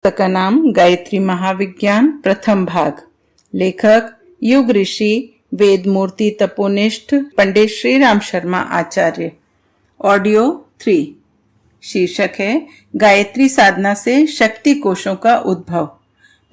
पुस्तक का नाम गायत्री महाविज्ञान प्रथम भाग। लेखक युग ऋषि वेद मूर्ति तपोनिष्ठ पंडित श्री राम शर्मा आचार्य। ऑडियो 3। शीर्षक है गायत्री साधना से शक्ति कोशों का उद्भव।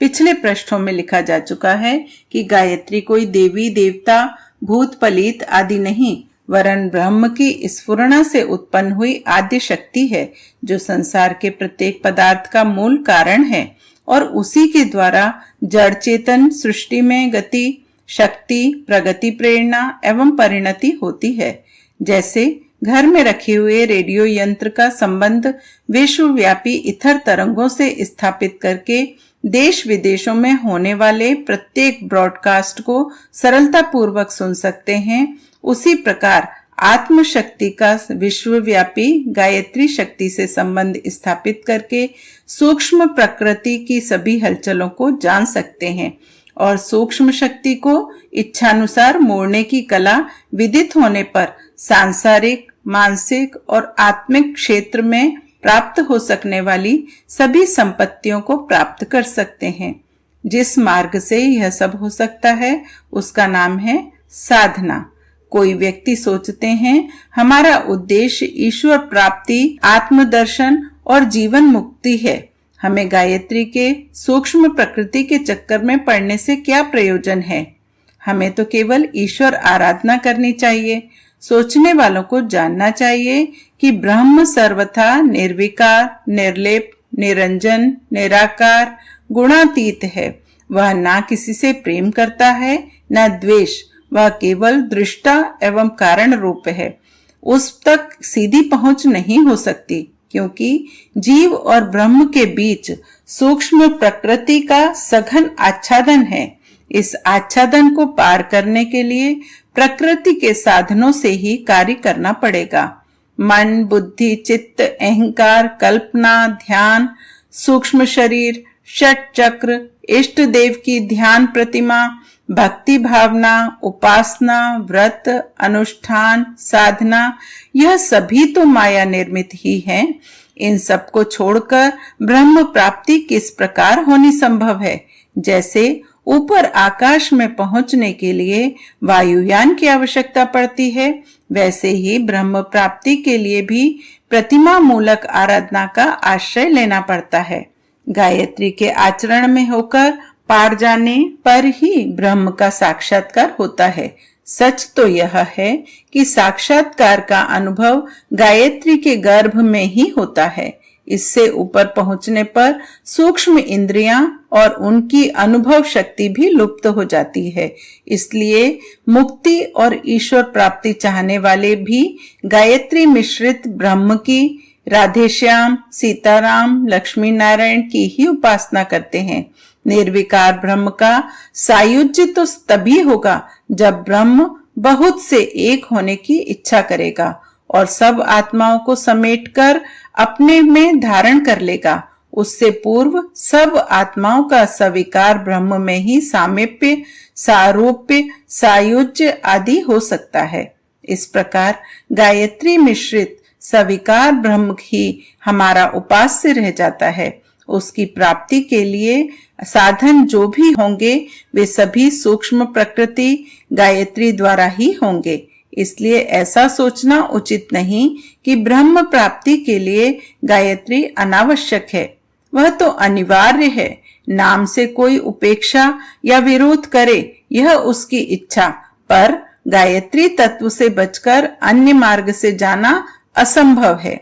पिछले पृष्ठों में लिखा जा चुका है कि गायत्री कोई देवी देवता भूत पलीत आदि नहीं, वरन ब्रह्म की स्फुरणा से उत्पन्न हुई आद्य शक्ति है, जो संसार के प्रत्येक पदार्थ का मूल कारण है और उसी के द्वारा जड़ चेतन सृष्टि में गति, शक्ति, प्रगति, प्रेरणा एवं परिणति होती है। जैसे घर में रखे हुए रेडियो यंत्र का संबंध विश्वव्यापी इथर तरंगों से स्थापित करके देश विदेशों में होने वाले प्रत्येक ब्रॉडकास्ट को सरलता पूर्वक सुन सकते हैं, उसी प्रकार आत्म शक्ति का विश्वव्यापी गायत्री शक्ति से संबंध स्थापित करके सूक्ष्म प्रकृति की सभी हलचलों को जान सकते हैं और सूक्ष्म शक्ति को इच्छानुसार मोड़ने की कला विदित होने पर सांसारिक, मानसिक और आत्मिक क्षेत्र में प्राप्त हो सकने वाली सभी संपत्तियों को प्राप्त कर सकते हैं। जिस मार्ग से यह सब हो सकता है उसका नाम है साधना। कोई व्यक्ति सोचते हैं हमारा उद्देश्य ईश्वर प्राप्ति, आत्मदर्शन और जीवन मुक्ति है, हमें गायत्री के सूक्ष्म प्रकृति के चक्कर में पड़ने से क्या प्रयोजन है, हमें तो केवल ईश्वर आराधना करनी चाहिए। सोचने वालों को जानना चाहिए कि ब्रह्म सर्वथा निर्विकार, निर्लेप, निरंजन, निराकार, गुणातीत है। वह ना किसी से प्रेम करता है न द्वेष, वह केवल दृष्टा एवं कारण रूप है। उस तक सीधी पहुंच नहीं हो सकती, क्योंकि जीव और ब्रह्म के बीच सूक्ष्म प्रकृति का सघन आच्छादन है। इस आच्छादन को पार करने के लिए प्रकृति के साधनों से ही कार्य करना पड़ेगा। मन, बुद्धि, चित्त, अहंकार, कल्पना, ध्यान, सूक्ष्म शरीर, षट चक्र, इष्ट देव की ध्यान प्रतिमा, भक्ति भावना, उपासना, व्रत, अनुष्ठान, साधना, यह सभी तो माया निर्मित ही हैं। इन सब को छोड़कर ब्रह्म प्राप्ति किस प्रकार होनी संभव है? जैसे ऊपर आकाश में पहुंचने के लिए वायुयान की आवश्यकता पड़ती है, वैसे ही ब्रह्म प्राप्ति के लिए भी प्रतिमा मूलक आराधना का आश्रय लेना पड़ता है। गायत्री के आचरण में होकर पार जाने पर ही ब्रह्म का साक्षात्कार होता है। सच तो यह है कि साक्षात्कार का अनुभव गायत्री के गर्भ में ही होता है। इससे ऊपर पहुंचने पर सूक्ष्म इंद्रियां और उनकी अनुभव शक्ति भी लुप्त हो जाती है। इसलिए मुक्ति और ईश्वर प्राप्ति चाहने वाले भी गायत्री मिश्रित ब्रह्म की, राधेश्याम, सीताराम, लक्ष्मी नारायण की ही उपासना करते हैं। निर्विकार ब्रह्म का सायुज्य तो तभी होगा जब ब्रह्म बहुत से एक होने की इच्छा करेगा और सब आत्माओं को समेटकर अपने में धारण कर लेगा। उससे पूर्व सब आत्माओं का सविकार ब्रह्म में ही सामीप्य, सारूप्य, सायुज्य आदि हो सकता है। इस प्रकार गायत्री मिश्रित सविकार ब्रह्म ही हमारा उपास्य रह जाता है। उसकी प्राप्ति के लिए साधन जो भी होंगे वे सभी सूक्ष्म प्रकृति गायत्री द्वारा ही होंगे। इसलिए ऐसा सोचना उचित नहीं कि ब्रह्म प्राप्ति के लिए गायत्री अनावश्यक है। वह तो अनिवार्य है। नाम से कोई उपेक्षा या विरोध करे यह उसकी इच्छा, पर गायत्री तत्व से बचकर अन्य मार्ग से जाना असंभव है।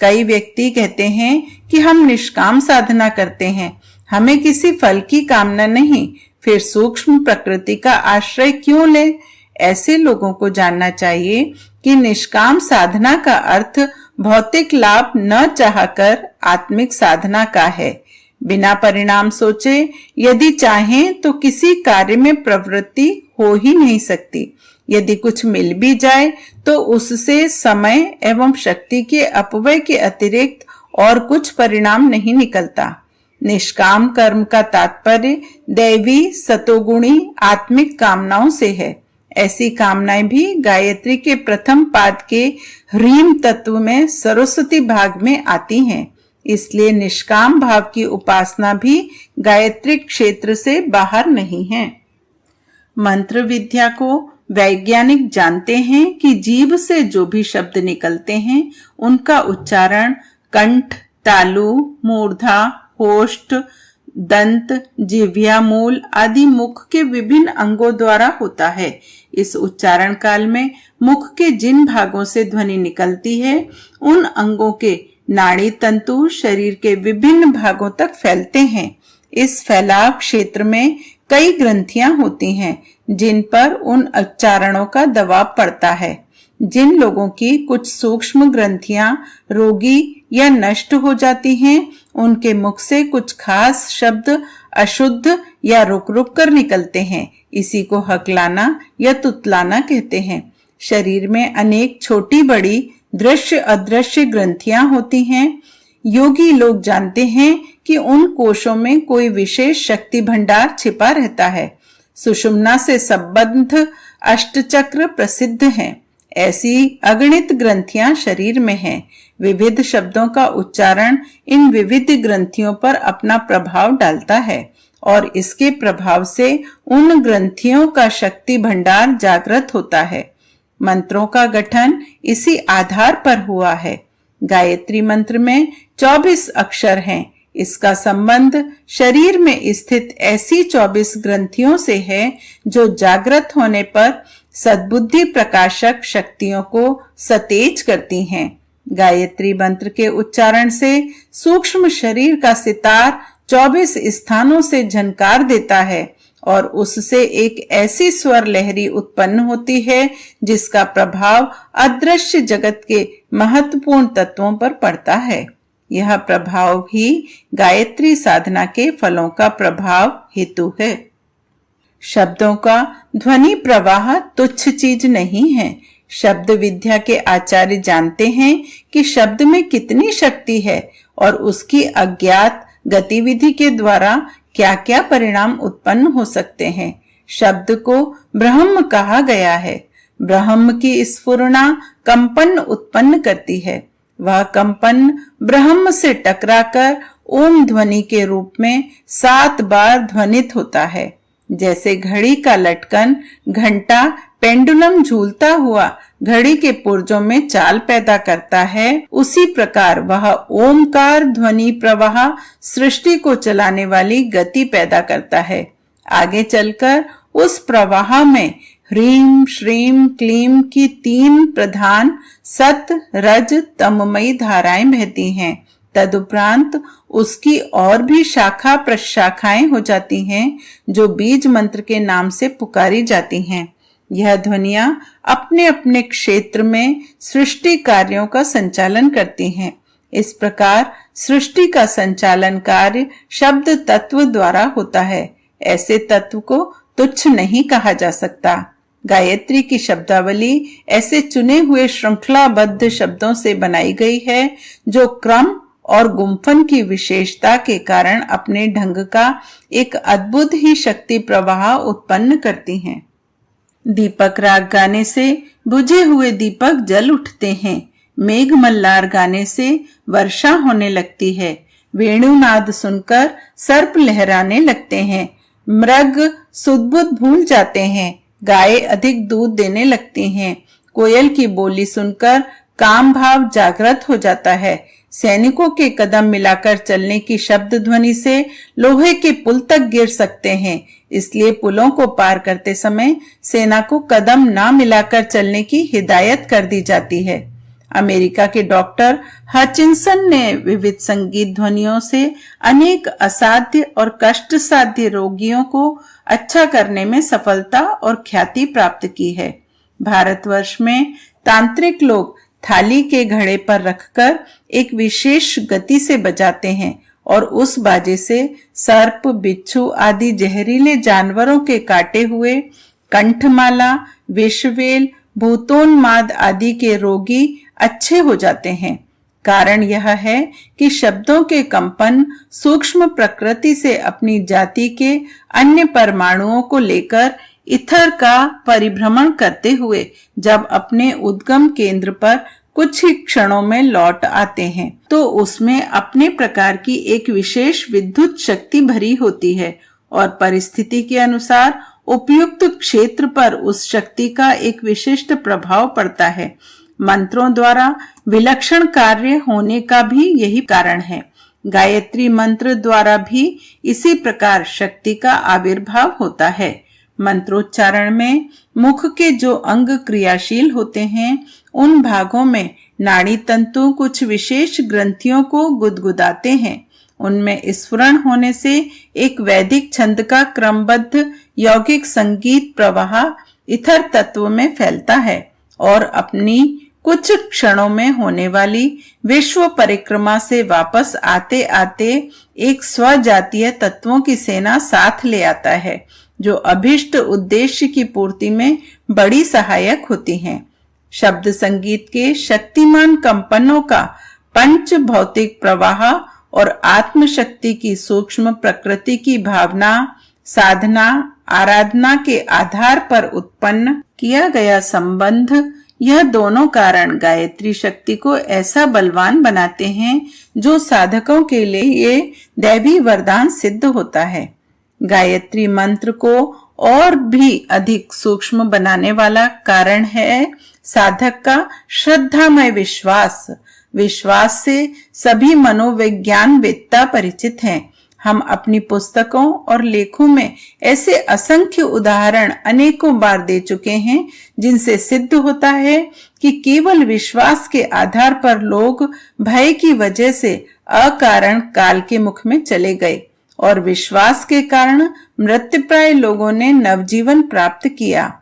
कई व्यक्ति कहते हैं कि हम निष्काम साधना करते हैं, हमें किसी फल की कामना नहीं, फिर सूक्ष्म प्रकृति का आश्रय क्यों ले? ऐसे लोगों को जानना चाहिए कि निष्काम साधना का अर्थ भौतिक लाभ न चाहकर आत्मिक साधना का है। बिना परिणाम सोचे यदि चाहें तो किसी कार्य में प्रवृत्ति हो ही नहीं सकती। यदि कुछ मिल भी जाए तो उससे समय एवं शक्ति के अपव्यय के अतिरिक्त और कुछ परिणाम नहीं निकलता। निष्काम कर्म का तात्पर्य दैवी, सतोगुणी, आत्मिक कामनाओं से है। ऐसी कामनाएं भी गायत्री के प्रथम पाद के ह्रीम तत्व में सरस्वती भाग में आती हैं। इसलिए निष्काम भाव की उपासना भी गायत्री क्षेत्र से बाहर नहीं है। मंत्र विद्या को वैज्ञानिक जानते हैं कि जीभ से जो भी शब्द निकलते हैं उनका उच्चारण कंठ, तालु, मूर्धा, होष्ठ, दंत, जिह्वा मूल आदि मुख के विभिन्न अंगों द्वारा होता है। इस उच्चारण काल में मुख के जिन भागों से ध्वनि निकलती है उन अंगों के नाड़ी तंतु शरीर के विभिन्न भागों तक फैलते हैं। इस फैलाव क्षेत्र में कई ग्रंथियां होती हैं जिन पर उन उच्चारणों का दबाव पड़ता है। जिन लोगों की कुछ सूक्ष्म ग्रंथियां रोगी या नष्ट हो जाती हैं उनके मुख से कुछ खास शब्द अशुद्ध या रुक रुक कर निकलते हैं। इसी को हकलाना या तुतलाना कहते हैं। शरीर में अनेक छोटी बड़ी दृश्य अदृश्य ग्रंथियां होती हैं। योगी लोग जानते हैं कि उन कोशों में कोई विशेष शक्ति भंडार छिपा रहता है। सुषुम्ना से संबद्ध अष्टचक्र प्रसिद्ध हैं। ऐसी अगणित ग्रंथियां शरीर में हैं। विविध शब्दों का उच्चारण इन विविध ग्रंथियों पर अपना प्रभाव डालता है और इसके प्रभाव से उन ग्रंथियों का शक्ति भंडार जागृत होता है। मंत्रों का गठन इसी आधार पर हुआ है। गायत्री मंत्र में 24 अक्षर हैं। इसका संबंध शरीर में स्थित ऐसी 24 ग्रंथियों से है जो जागृत होने पर सद्बुद्धि प्रकाशक शक्तियों को सतेज करती हैं। गायत्री मंत्र के उच्चारण से सूक्ष्म शरीर का सितार 24 स्थानों से झनकार देता है और उससे एक ऐसी स्वर लहरी उत्पन्न होती है जिसका प्रभाव अदृश्य जगत के महत्वपूर्ण तत्वों पर पड़ता है। यह प्रभाव भी गायत्री साधना के फलों का प्रभाव हेतु है। शब्दों का ध्वनि प्रवाह तुच्छ चीज नहीं है। शब्द विद्या के आचार्य जानते हैं कि शब्द में कितनी शक्ति है और उसकी अज्ञात गतिविधि के द्वारा क्या क्या परिणाम उत्पन्न हो सकते हैं। शब्द को ब्रह्म कहा गया है। ब्रह्म की स्फुरना कंपन उत्पन्न करती है। वह कंपन ब्रह्म से टकराकर ओम ध्वनि के रूप में 7 बार ध्वनित होता है। जैसे घड़ी का लटकन घंटा पेंडुलम झूलता हुआ घड़ी के पुर्जों में चाल पैदा करता है, उसी प्रकार वह ओमकार ध्वनि प्रवाह सृष्टि को चलाने वाली गति पैदा करता है। आगे चलकर उस प्रवाह में ह्रीम श्रीम क्लीम की 3 प्रधान सत रज तममयी धाराएं बहती हैं। तदुपरांत उसकी और भी शाखा प्रशाखाएं हो जाती हैं जो बीज मंत्र के नाम से पुकारी जाती हैं। यह ध्वनियां अपने अपने क्षेत्र में सृष्टि कार्यों का संचालन करती हैं। इस प्रकार सृष्टि का संचालन कार्य शब्द तत्व द्वारा होता है। ऐसे तत्व को तुच्छ नहीं कहा जा सकता। गायत्री की शब्दावली ऐसे चुने हुए श्रृंखलाबद्ध शब्दों से बनाई गई है जो क्रम और गुंफन की विशेषता के कारण अपने ढंग का एक अद्भुत ही शक्ति प्रवाह उत्पन्न करती हैं। दीपक राग गाने से बुझे हुए दीपक जल उठते हैं। मेघ मल्लार गाने से वर्षा होने लगती है। वेणुनाद सुनकर सर्प लहराने लगते हैं। मृग सुदबुद भूल जाते हैं। गाय अधिक दूध देने लगती हैं। कोयल की बोली सुनकर काम भाव जागृत हो जाता है। सैनिकों के कदम मिलाकर चलने की शब्द ध्वनि से लोहे के पुल तक गिर सकते हैं। इसलिए पुलों को पार करते समय सेना को कदम ना मिलाकर चलने की हिदायत कर दी जाती है। अमेरिका के डॉक्टर हचिंसन ने विविध संगीत ध्वनियों से अनेक असाध्य और कष्ट साध्य रोगियों को अच्छा करने में सफलता और ख्याति प्राप्त की है। भारतवर्ष में तांत्रिक लोग थाली के घड़े पर रखकर एक विशेष गति से बजाते हैं और उस बाजे से सर्प, बिच्छू आदि जहरीले जानवरों के काटे हुए कंठमाला, विषवेल, भूतोन्माद आदि के रोगी अच्छे हो जाते हैं। कारण यह है कि शब्दों के कंपन सूक्ष्म प्रकृति से अपनी जाति के अन्य परमाणुओं को लेकर इथर का परिभ्रमण करते हुए जब अपने उद्गम केंद्र पर कुछ ही क्षणों में लौट आते हैं, तो उसमें अपने प्रकार की एक विशेष विद्युत शक्ति भरी होती है और परिस्थिति के अनुसार उपयुक्त क्षेत्र पर उस शक्ति का एक विशिष्ट प्रभाव पड़ता है। मंत्रों द्वारा विलक्षण कार्य होने का भी यही कारण है। गायत्री मंत्र द्वारा भी इसी प्रकार शक्ति का आविर्भाव होता है। मंत्रोच्चारण में मुख के जो अंग क्रियाशील होते हैं, उन भागों में नाड़ी तंतु कुछ विशेष ग्रंथियों को गुदगुदाते हैं। उनमें स्फुरण होने से एक वैदिक छंद का क्रमबद्ध यौगिक संगीत प्रवाह इथर तत्व में फैलता है और अपनी कुछ क्षणों में होने वाली विश्व परिक्रमा से वापस आते आते एक स्वजातीय तत्वों की सेना साथ ले आता है, जो अभिष्ट उद्देश्य की पूर्ति में बड़ी सहायक होती हैं। शब्द संगीत के शक्तिमान कंपनों का पंच भौतिक प्रवाह और आत्मशक्ति की सूक्ष्म प्रकृति की भावना, साधना, आराधना के आधार पर उत्पन्न किया गया संबंध, यह दोनों कारण गायत्री शक्ति को ऐसा बलवान बनाते हैं जो साधकों के लिए दैवी वरदान सिद्ध होता है। गायत्री मंत्र को और भी अधिक सूक्ष्म बनाने वाला कारण है साधक का श्रद्धामय विश्वास। विश्वास से सभी मनोविज्ञानवेत्ता परिचित हैं। हम अपनी पुस्तकों और लेखों में ऐसे असंख्य उदाहरण अनेकों बार दे चुके हैं, जिनसे सिद्ध होता है कि केवल विश्वास के आधार पर लोग भय की वजह से अकारण काल के मुख में चले गए और विश्वास के कारण मृत्युप्राय लोगों ने नवजीवन प्राप्त किया।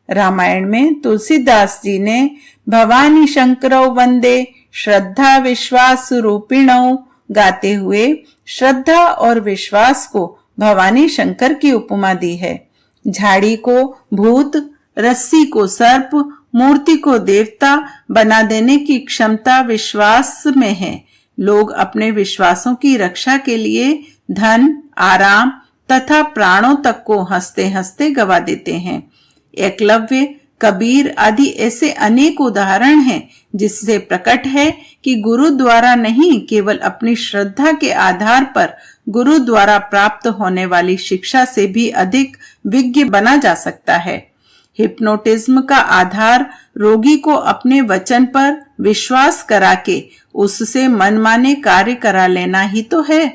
रामायण में तुलसीदास जी ने भवानी शंकरौ वंदे श्रद्धा विश्वास रूपिणौ गाते हुए श्रद्धा और विश्वास को भवानी शंकर की उपमा दी है। झाड़ी को भूत, रस्सी को सर्प, मूर्ति को देवता बना देने की क्षमता विश्वास में है। लोग अपने विश्वासों की रक्षा के लिए धन, आराम तथा प्राणों तक को हंसते हंसते गवा देते हैं। एकलव्य, कबीर आदि ऐसे अनेक उदाहरण हैं, जिससे प्रकट है कि गुरु द्वारा नहीं, केवल अपनी श्रद्धा के आधार पर गुरु द्वारा प्राप्त होने वाली शिक्षा से भी अधिक विज्ञ बना जा सकता है। हिप्नोटिज्म का आधार रोगी को अपने वचन पर विश्वास करा के उससे मनमाने कार्य करा लेना ही तो है।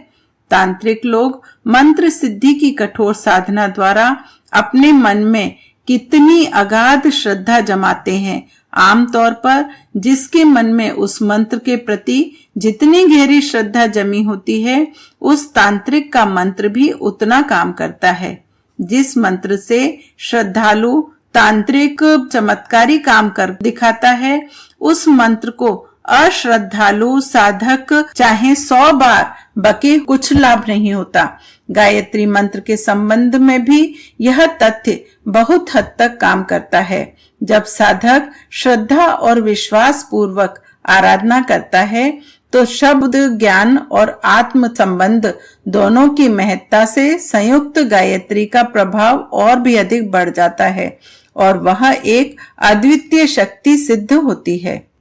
तांत्रिक लोग मंत्र सिद्धि की कठोर साधना द्वारा अपने मन में कितनी अगाध श्रद्धा जमाते हैं। आमतौर पर जिसके मन में उस मंत्र के प्रति जितनी गहरी श्रद्धा जमी होती है, उस तांत्रिक का मंत्र भी उतना काम करता है। जिस मंत्र से श्रद्धालु तांत्रिक चमत्कारी काम कर दिखाता है, उस मंत्र को अश्रद्धालु साधक चाहे 100 बार बके कुछ लाभ नहीं होता। गायत्री मंत्र के संबंध में भी यह तथ्य बहुत हद तक काम करता है। जब साधक श्रद्धा और विश्वास पूर्वक आराधना करता है, तो शब्द ज्ञान और आत्म संबंध दोनों की महत्ता से संयुक्त गायत्री का प्रभाव और भी अधिक बढ़ जाता है और वह एक अद्वितीय शक्ति सिद्ध होती है।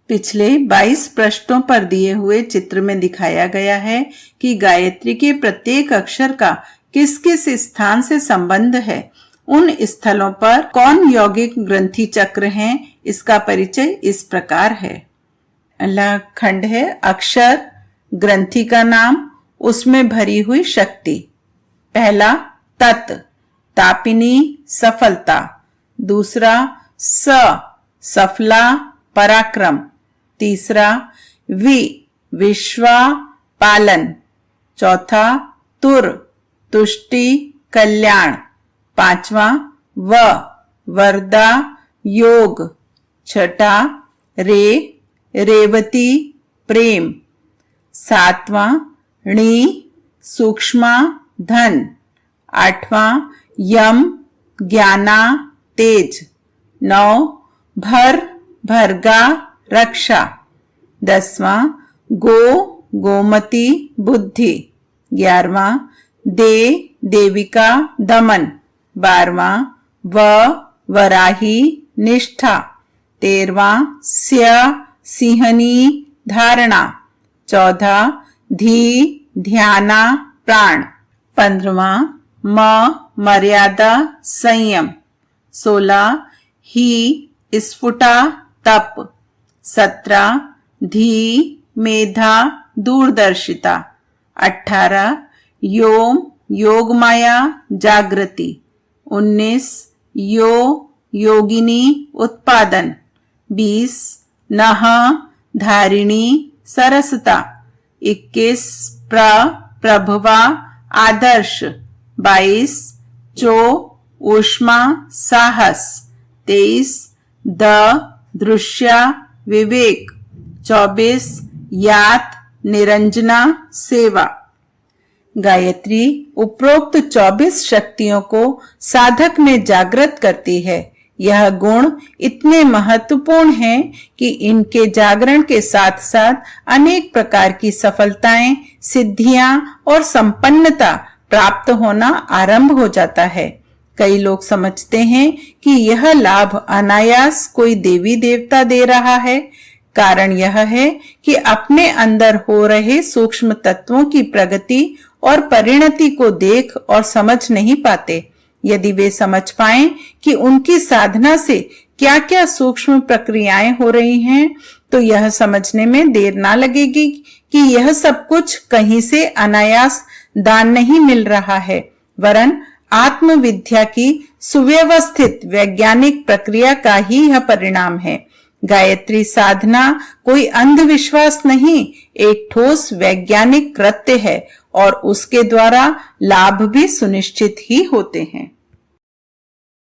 पिछले 22 पृष्ठों पर दिए हुए चित्र में दिखाया गया है कि गायत्री के प्रत्येक अक्षर का किस किस स्थान से संबंध है। उन स्थलों पर कौन यौगिक ग्रंथि चक्र हैं, इसका परिचय इस प्रकार है। अगला खंड है अक्षर, ग्रंथि का नाम, उसमें भरी हुई शक्ति। पहला तत्, तापिनी सफलता। दूसरा स, सफला पराक्रम। तीसरा वि, विश्वा पालन। चौथा तुर, तुष्टि कल्याण। पांचवा व, वरदा योग। छठा रे, रेवती प्रेम। सातवां णी, सूक्ष्मा धन। आठवां यम, ज्ञाना तेज। 9 भर, भरगा रक्षा। 10वां गो, गोमती बुद्धि। 11वां दे, देविका दमन। 12वां व, वराही निष्ठा। 13वां स्य, सिंहनी धारणा। 14 धी ध्याना प्राण। 15वां म मर्यादा संयम। 16 ही स्फुटा तप। 17 धी मेधा दूरदर्शिता। 18 योम योगमाया जागृति। 19 यो योगिनी उत्पादन। 20 नह धारिणी सरसता। 21 प्रभवा आदर्श। 22 चो ऊष्मा साहस। 23 द दृश्या विवेक। 24 यात निरंजना सेवा। गायत्री उपरोक्त 24 शक्तियों को साधक में जागृत करती है। यह गुण इतने महत्वपूर्ण हैं कि इनके जागरण के साथ साथ अनेक प्रकार की सफलताएं, सिद्धियां और संपन्नता प्राप्त होना आरंभ हो जाता है। कई लोग समझते हैं कि यह लाभ अनायास कोई देवी देवता दे रहा है। कारण यह है कि अपने अंदर हो रहे सूक्ष्म तत्वों की प्रगति और परिणति को देख और समझ नहीं पाते। यदि वे समझ पाएं कि उनकी साधना से क्या क्या सूक्ष्म प्रक्रियाएं हो रही हैं, तो यह समझने में देर ना लगेगी कि यह सब कुछ कहीं से अनायास दान नहीं मिल रहा है, वरन आत्मविद्या की सुव्यवस्थित वैज्ञानिक प्रक्रिया का ही यह परिणाम है। गायत्री साधना कोई अंधविश्वास नहीं, एक ठोस वैज्ञानिक कृत्य है और उसके द्वारा लाभ भी सुनिश्चित ही होते हैं।